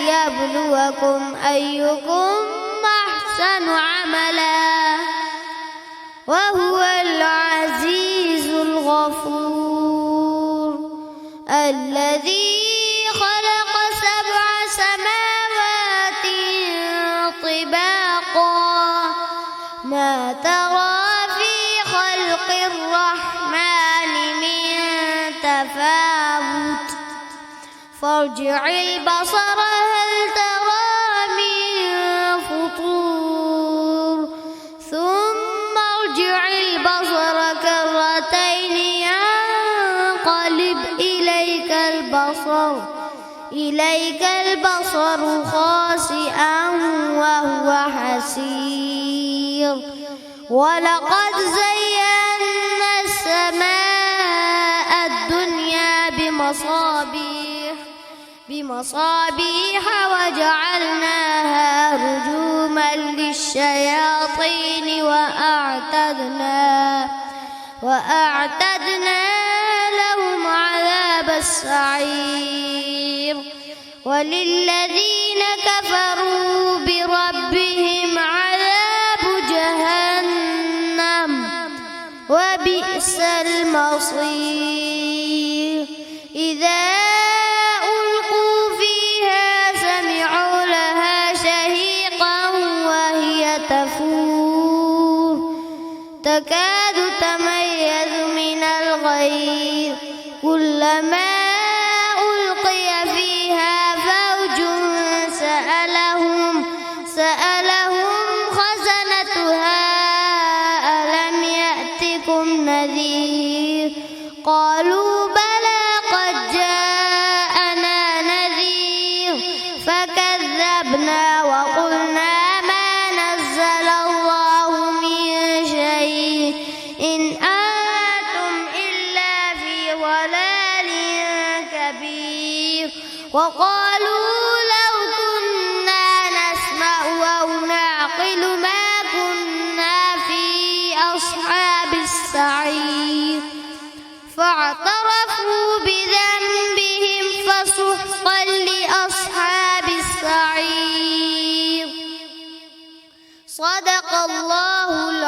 ليبلوكم أيكم أحسن عملا وهو العزيز الغفور الذي خلق 7 سماوات طباقا ما ترى في خلق الرحمن من تفاوت فارجع البصر هل ترى من فطور ثم ارجع البصر كرتين ينقلب إليك البصر خاسئا وهو حسير ولقد زينا السماء الدنيا بمصابيح وجعلناها رجوما للشياطين وأعتدنا لهم عذاب السعير وللذين كفروا بربهم عذاب جهنم وبئس المصير إذا ألقوا فيها سمعوا لها شهيقا وهي تفور تكاد تميز من الغيظ كلما ألقي فيها فوج سألهم خزنتها ألم يأتكم نذير قالوا بلى قد جاءنا نذير فكذبنا وقلنا ما نزل الله من شيء إن أنتم إلا في ضلال كبير وقالوا لو كنا نسمع أو نعقل ما كنا في أصحاب السعير فاعترفوا بذنبهم فسحقا لأصحاب السعير صدق الله العظيم.